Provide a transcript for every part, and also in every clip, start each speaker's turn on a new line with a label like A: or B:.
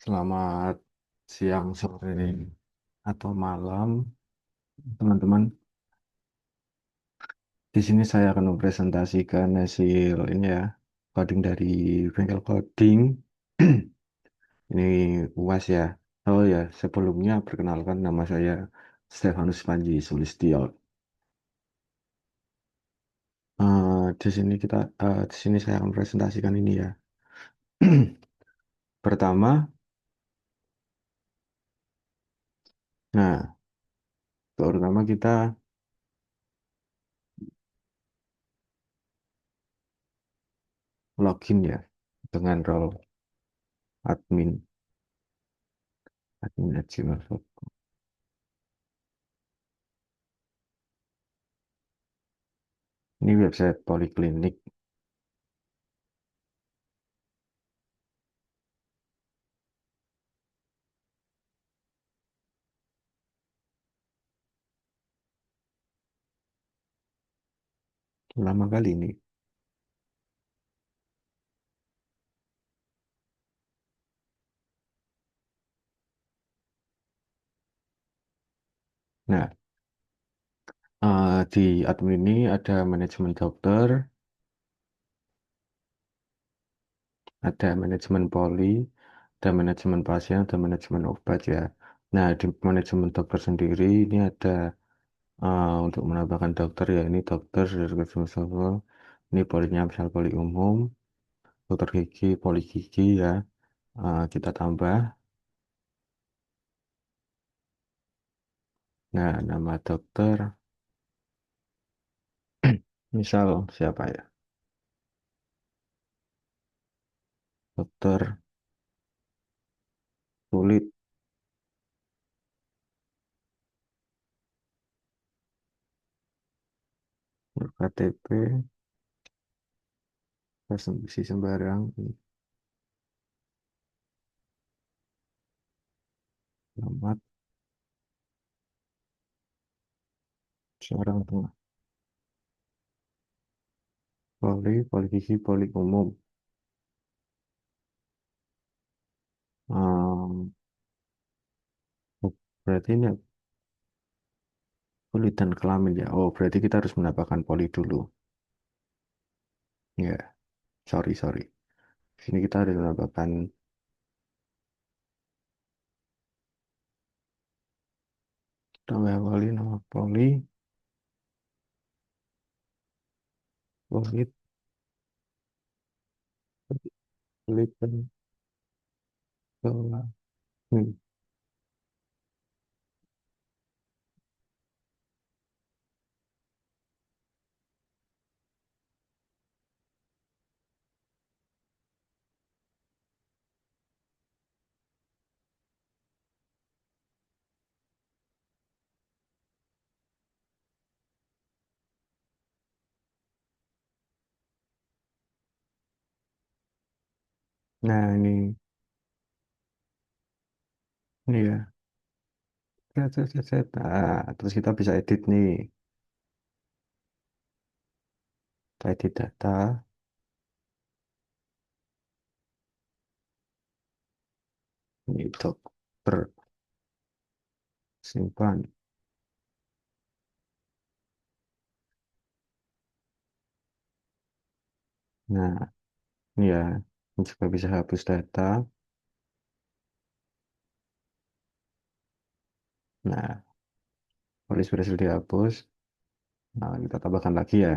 A: Selamat siang, sore, atau malam, teman-teman. Di sini saya akan mempresentasikan hasil ini ya, coding dari bengkel coding. Ini UAS ya. Oh ya, sebelumnya perkenalkan nama saya Stefanus Panji Sulistyo. Di sini saya akan presentasikan ini ya. Pertama, nah, pertama kita login ya dengan role admin@gmail.com. Ini website Poliklinik. Lama kali ini. Nah, di admin ini ada manajemen dokter, ada manajemen poli, ada manajemen pasien, ada manajemen obat ya. Nah, di manajemen dokter sendiri ini ada untuk menambahkan dokter ya, ini dokter, ini polinya misal poli umum, dokter gigi, poli gigi ya. Kita tambah, nah nama dokter, misal siapa ya? Dokter kulit, KTP, isi sembarang, alamat, seorang tengah, poli gigi, poli umum. Ehm, Berarti ini kulit dan kelamin ya. Oh, berarti kita harus menambahkan poli dulu. Ya, sorry. Sini kita harus menambahkan tambah poli, nama poli, kulit, kulit dan kelamin. Nah, ini ya. Set. Nah, terus kita bisa edit nih. Kita edit data, ini dokter, simpan. Nah, ini ya. Ini juga bisa hapus data. Nah, polis berhasil dihapus. Nah, kita tambahkan lagi ya.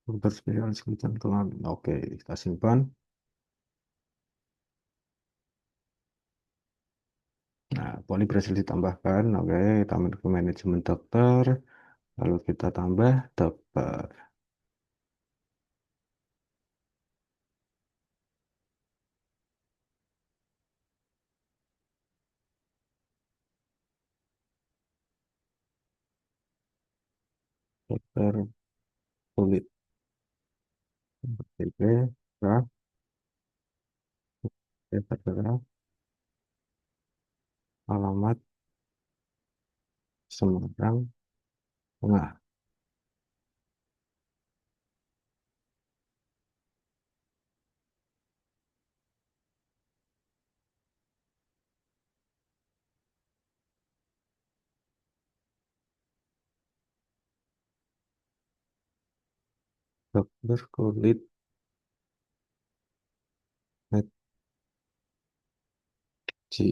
A: Dokter spesialis kulit kelamin. Oke, kita simpan. Nah, poli berhasil ditambahkan. Oke, tambah ke manajemen dokter. Lalu kita tambah dokter. Dokter kulit. KTP. Nah, Adalah alamat Semarang Tengah. Dokter kulit Haji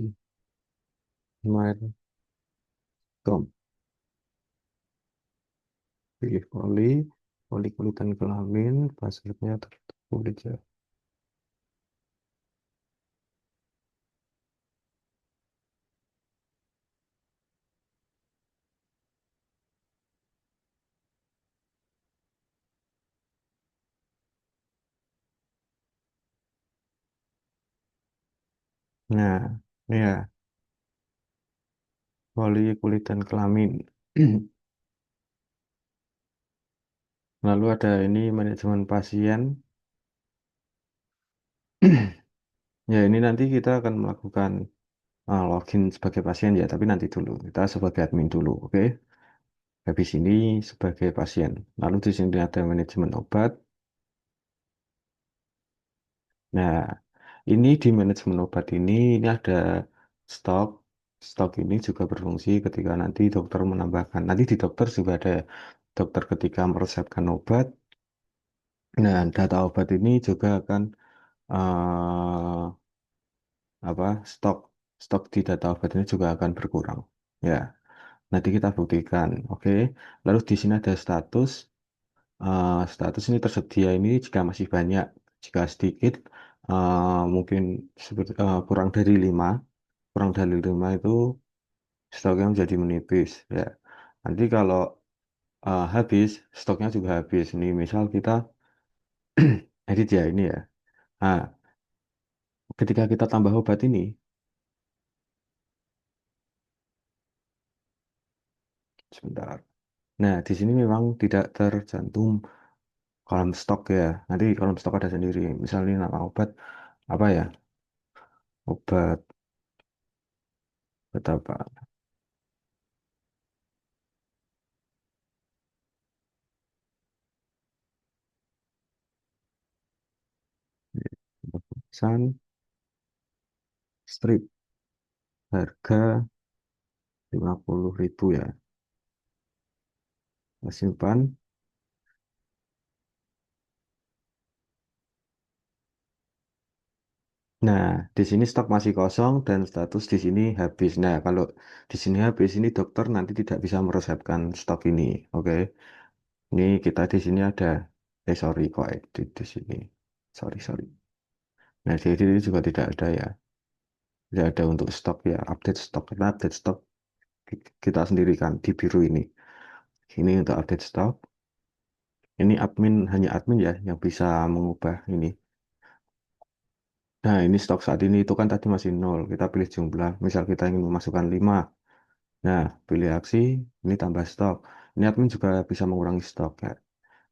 A: Markom. Pilih poli kulitan kelamin, pasirnya tertutup kulit ya. Nah, ini ya, poli kulitan kelamin. Lalu ada ini manajemen pasien. Ya, ini nanti kita akan melakukan login sebagai pasien ya, tapi nanti dulu. Kita sebagai admin dulu, oke? Habis ini sebagai pasien. Lalu di sini ada manajemen obat. Nah, ini di manajemen obat ini ada stok. Stok ini juga berfungsi ketika nanti dokter menambahkan. Nanti di dokter juga ada dokter ketika meresepkan obat. Nah, data obat ini juga akan apa stok stok di data obat ini juga akan berkurang. Ya, nanti kita buktikan. Oke. Lalu di sini ada status. Status ini tersedia ini jika masih banyak, jika sedikit mungkin seperti kurang dari 5, kurang dari 5 itu stoknya menjadi menipis ya. Nanti kalau habis, stoknya juga habis. Ini misal kita edit ya ini ya. Nah, ketika kita tambah obat ini, sebentar. Nah, di sini memang tidak tercantum kolom stok ya. Nanti kolom stok ada sendiri. Misalnya nama obat apa ya? Obat apa? Pesan strip harga 50.000 ya. Kita simpan. Nah, di sini stok masih kosong dan status di sini habis. Nah, kalau di sini habis, ini dokter nanti tidak bisa meresepkan stok ini. Oke, ini kita di sini ada, sorry kok edit di sini. Sorry, sorry. Nah, di sini juga tidak ada ya. Tidak ada untuk stok ya, update stok. Kita update stok kita sendiri kan di biru ini. Ini untuk update stok. Ini admin, hanya admin ya yang bisa mengubah ini. Nah, ini stok saat ini itu kan tadi masih nol. Kita pilih jumlah. Misal kita ingin memasukkan 5. Nah, pilih aksi, ini tambah stok. Ini admin juga bisa mengurangi stok ya.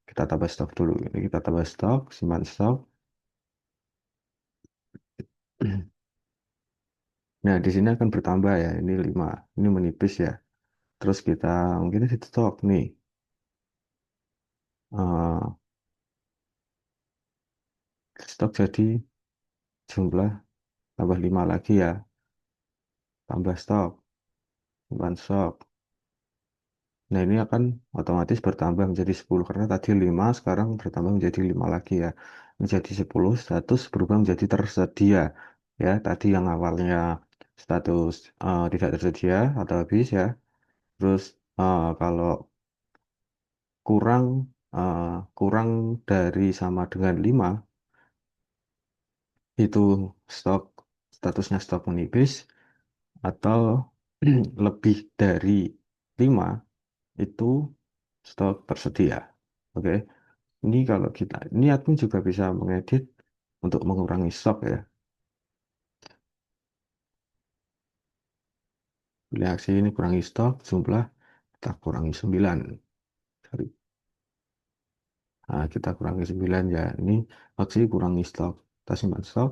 A: Kita tambah stok dulu. Ini kita tambah stok, simpan stok. Nah, di sini akan bertambah ya. Ini 5. Ini menipis ya. Terus kita mungkin di stok nih. Eh, stok jadi jumlah tambah 5 lagi ya. Tambah stok, simpan stok. Nah, ini akan otomatis bertambah menjadi 10 karena tadi 5 sekarang bertambah menjadi 5 lagi ya. Menjadi 10 status berubah menjadi tersedia. Ya, tadi yang awalnya status tidak tersedia atau habis ya. Terus kalau kurang kurang dari sama dengan 5 itu stok statusnya stok menipis atau lebih dari 5 itu stok tersedia. Oke. Ini kalau kita, ini admin juga bisa mengedit untuk mengurangi stok ya. Pilih aksi ini kurangi stok, jumlah kita kurangi 9. Sorry. Nah, kita kurangi 9 ya. Ini aksi kurangi stok. Kita simpan stok.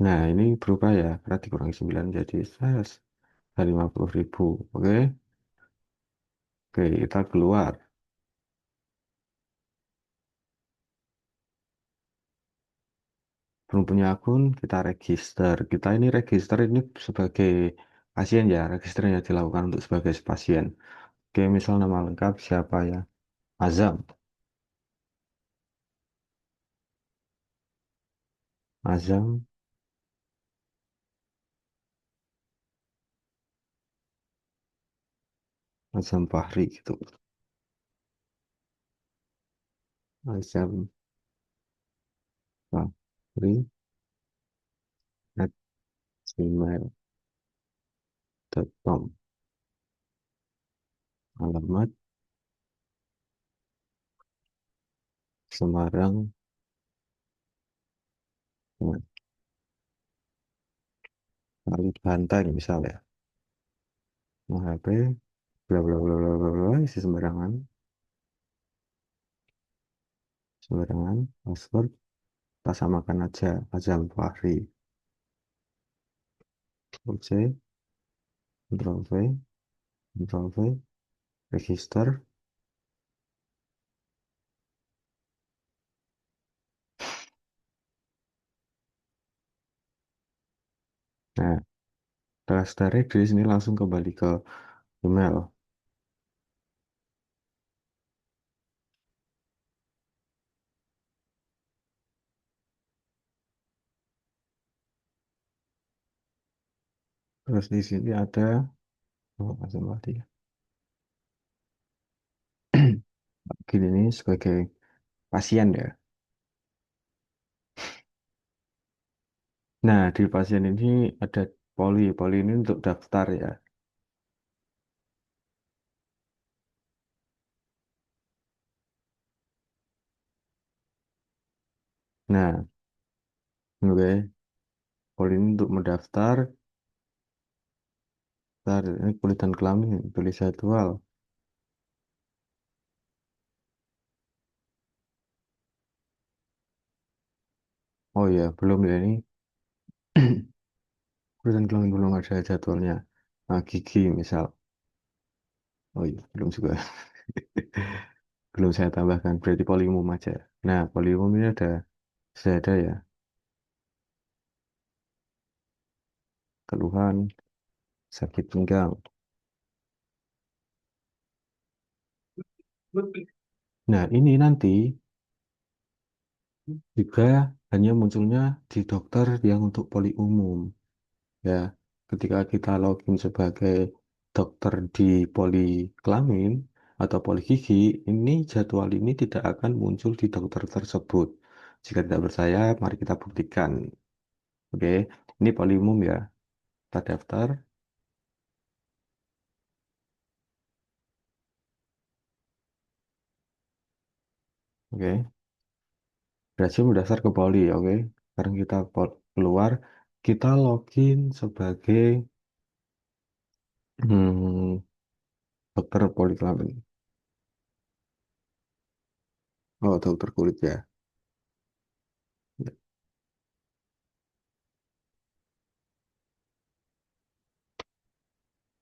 A: Nah, ini berubah ya, karena dikurangi 9 jadi 50.000. Oke, oke, kita keluar. Belum punya akun, kita register. Kita ini register ini sebagai pasien ya, register yang dilakukan untuk sebagai pasien. Oke, misal nama lengkap siapa ya? Azam, Azam, Azam Fahri gitu. Azam Fahri at gmail.com. Alamat Semarang, nah, Kali Banteng misal ya. Nah, HP, bla bla bla bla bla bla, isi sembarangan, sembarangan, password, kita samakan aja, Azam Fahri. Ctrl C, Ctrl V, Ctrl V, register. Nah, setelah start di sini langsung kembali ke email. Terus di sini ada, oh, Azam Fahri. Gini nih sebagai pasien ya. Nah, di pasien ini ada poli, poli ini untuk daftar ya. Nah, oke, poli ini untuk mendaftar, ini kulit dan kelamin, tulis jadwal. Oh ya, belum ya ini. Kulit dan kelamin belum ada jadwalnya. Nah, gigi misal. Oh iya, belum juga. Belum saya tambahkan, berarti poli umum aja. Nah, poli umum ini sudah ada ya, keluhan, sakit pinggang. Nah, ini nanti juga hanya munculnya di dokter yang untuk poli umum. Ya, ketika kita login sebagai dokter di poli kelamin atau poli gigi, ini jadwal ini tidak akan muncul di dokter tersebut. Jika tidak percaya, mari kita buktikan. Oke, ini poli umum ya. Kita daftar. Oke, berhasil mendaftar ke poli. Oke, sekarang kita keluar. Kita login sebagai hmm, dokter poli kelamin. Oh, dokter kulit ya. Ya,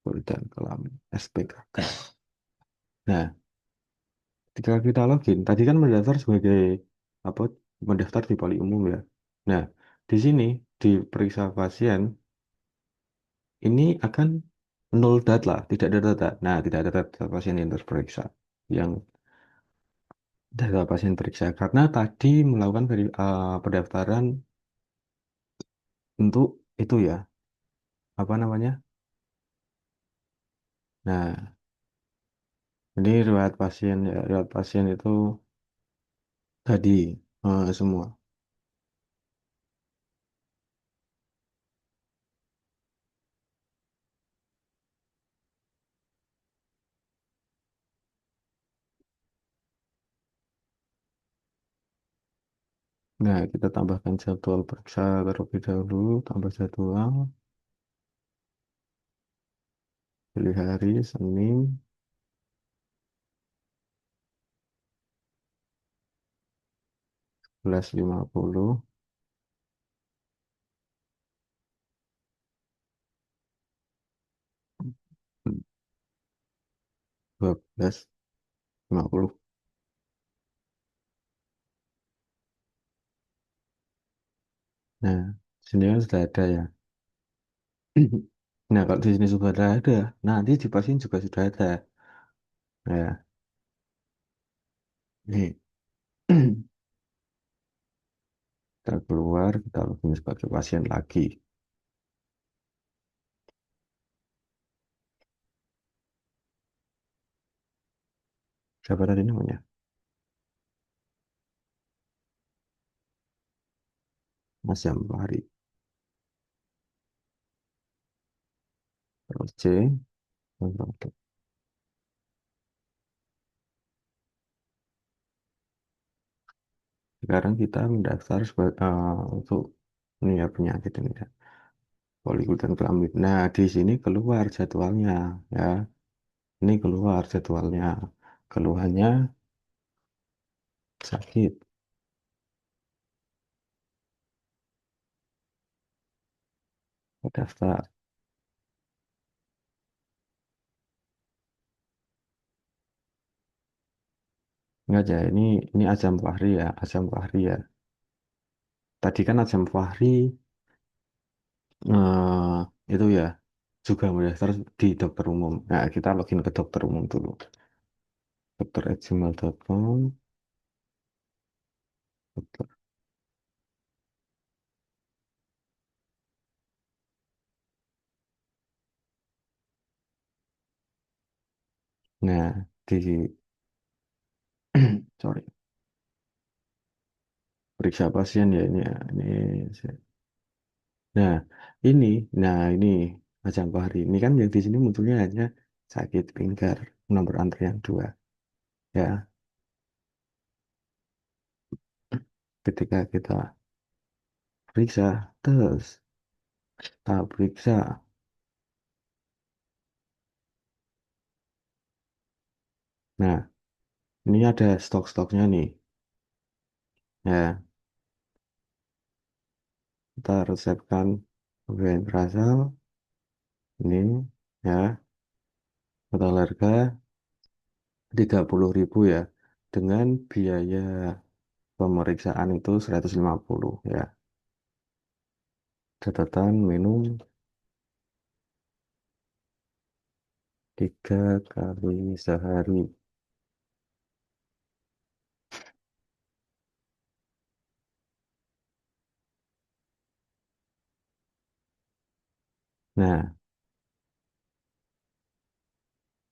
A: kulit dan kelamin. SPKK. Nah, ketika kita login, tadi kan mendaftar sebagai apa? Mendaftar di poli umum ya. Nah, di sini di periksa pasien ini akan nol data, tidak ada data. Nah, tidak ada data pasien yang terperiksa, yang data pasien periksa karena tadi melakukan pendaftaran untuk itu ya, apa namanya? Nah, ini riwayat pasien itu tadi semua. Nah, kita tambahkan jadwal periksa terlebih dahulu, tambah jadwal, pilih hari, Senin, 11.50. 12.50. Nah, sini kan sudah ada ya. Nah, kalau di sini sudah ada, nanti di pasien juga sudah ada. Ya, nih. Kita keluar, kita login sebagai pasien lagi. Siapa tadi namanya? Mas Jambari. Terus C. Oke. Sekarang kita mendaftar untuk ini ya penyakit ini ya. Polikutan kelamin. Nah, di sini keluar jadwalnya ya. Ini keluar jadwalnya. Keluhannya sakit. Daftar. Enggak aja, ini Azam Fahri ya, Azam Fahri ya. Tadi kan Azam Fahri itu ya juga mendaftar di dokter umum. Nah, kita login ke dokter umum dulu. Dokter@gmail.com. Dokter. Nah, di sorry, periksa pasien ya ini ya. Nah, ini, ini Azam Fahri. Ini kan yang di sini munculnya hanya sakit lingkar nomor antrian 2. Ya, ketika kita periksa, terus kita periksa. Nah, ini ada stok-stoknya nih. Ya, kita resepkan berasal ini ya, total harga 30.000 ya, dengan biaya pemeriksaan itu 150 ya. Catatan minum 3 kali sehari. Nah,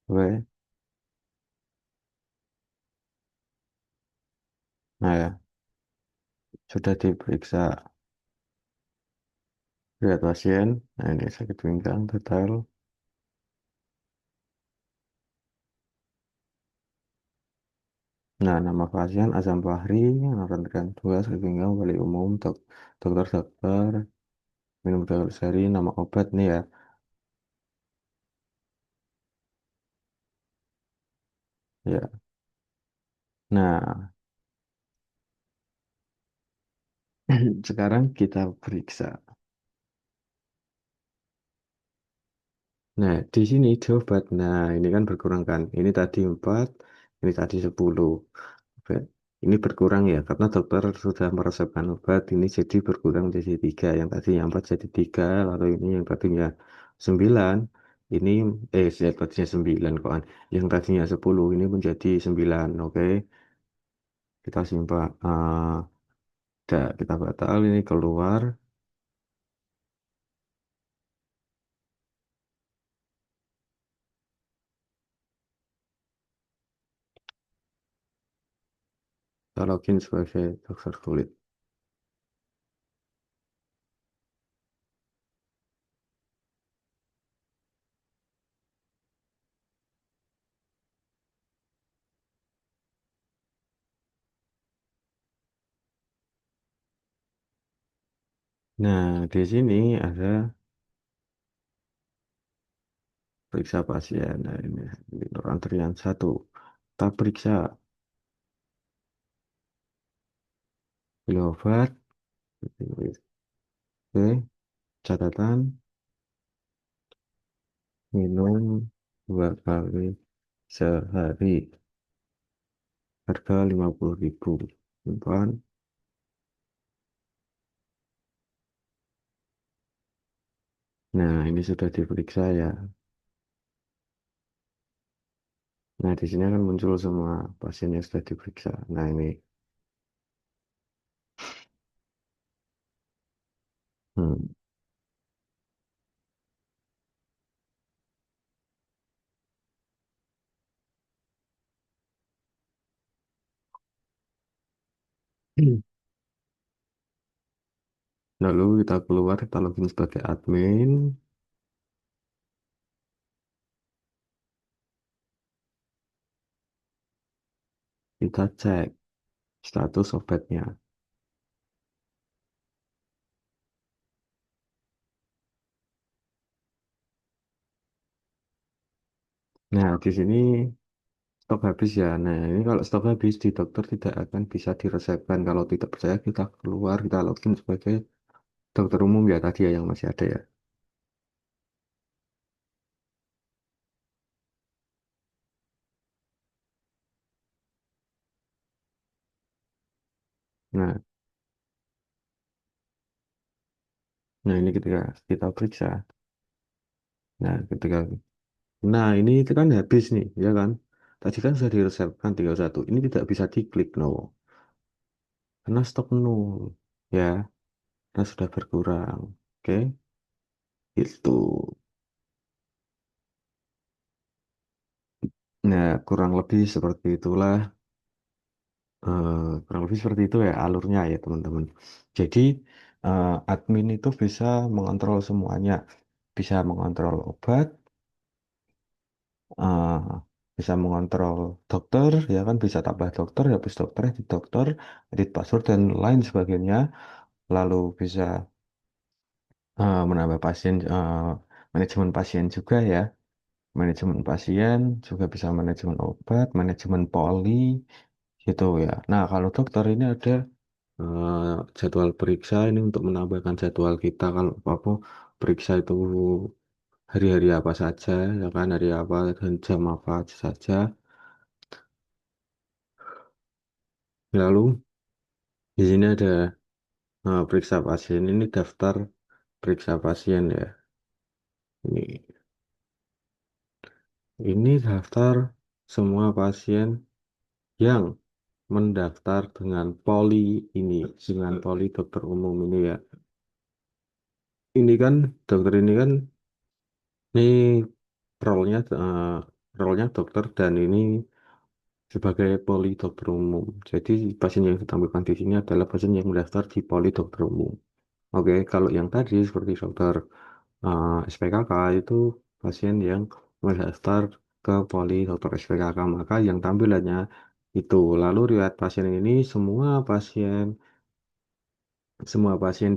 A: gue, nah ya, sudah diperiksa lihat pasien. Nah, ini sakit pinggang total. Nah, nama pasien Azam Fahri, menerangkan tugas sakit pinggang balik umum, dokter, minum 2 kali sehari, nama obat nih ya. Ya, nah, sekarang kita periksa. Nah, di sini di obat. Nah, ini kan berkurang kan. Ini tadi 4, ini tadi 10. Oke. Ini berkurang ya, karena dokter sudah meresepkan obat. Ini jadi berkurang jadi 3. Yang tadinya 4 jadi 3. Lalu ini yang tadinya 9. Ini, yang tadinya 9 kok. Yang tadinya 10, ini menjadi 9. Oke, kita simpan. Kita batal, ini keluar. Kita login sebagai dokter kulit. Nah, di sini ada periksa pasien. Nah, ini antrian 1. Kita periksa beli obat. Oke, catatan minum 2 kali sehari, harga 50.000. Simpan. Nah, ini sudah diperiksa ya. Nah, di sini akan muncul semua pasien yang sudah diperiksa. Nah, ini. Hmm. Lalu kita keluar, kita login sebagai admin, kita cek status obatnya. Nah, di sini stok habis ya. Nah, ini kalau stok habis di dokter tidak akan bisa diresepkan. Kalau tidak percaya kita keluar, kita login sebagai dokter umum ya tadi ya yang masih ada ya. Nah, nah ini ketika kita periksa. Nah, nah ini itu kan habis nih, ya kan? Tadi kan sudah diresepkan 31. Ini tidak bisa diklik, no. Karena stok nol, ya. Karena sudah berkurang. Oke, itu. Nah, kurang lebih seperti itulah. Kurang lebih seperti itu ya alurnya ya teman-teman. Jadi admin itu bisa mengontrol semuanya, bisa mengontrol obat, eh, bisa mengontrol dokter, ya kan bisa tambah dokter, habis dokter, edit dokter, edit password dan lain sebagainya. Lalu bisa menambah pasien, manajemen pasien juga ya, manajemen pasien juga bisa manajemen obat, manajemen poli gitu ya. Nah kalau dokter ini ada eh, jadwal periksa ini untuk menambahkan jadwal kita kalau apa periksa itu hari-hari apa saja ya kan hari apa dan jam apa saja. Lalu di sini ada periksa pasien ini daftar periksa pasien ya. Ini daftar semua pasien yang mendaftar dengan poli ini dengan poli dokter umum ini ya. Ini kan dokter ini kan ini role-nya role-nya dokter dan ini sebagai poli dokter umum. Jadi pasien yang ditampilkan di sini adalah pasien yang mendaftar di poli dokter umum. Oke, kalau yang tadi seperti dokter SPKK itu pasien yang mendaftar ke poli dokter SPKK, maka yang tampilannya itu. Lalu riwayat pasien ini semua pasien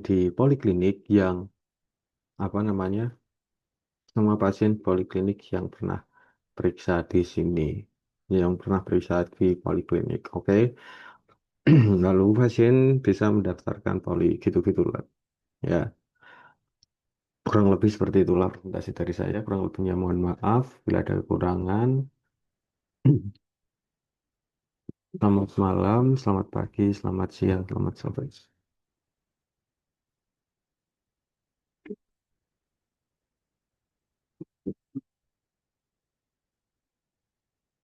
A: di poliklinik yang apa namanya? Semua pasien poliklinik yang pernah periksa di sini, yang pernah periksa di poliklinik. Oke. Lalu pasien bisa mendaftarkan poli gitu-gitu lah. Ya, kurang lebih seperti itulah presentasi dari saya. Kurang lebihnya mohon maaf bila ada kekurangan. Selamat malam, selamat pagi, selamat siang, selamat sore.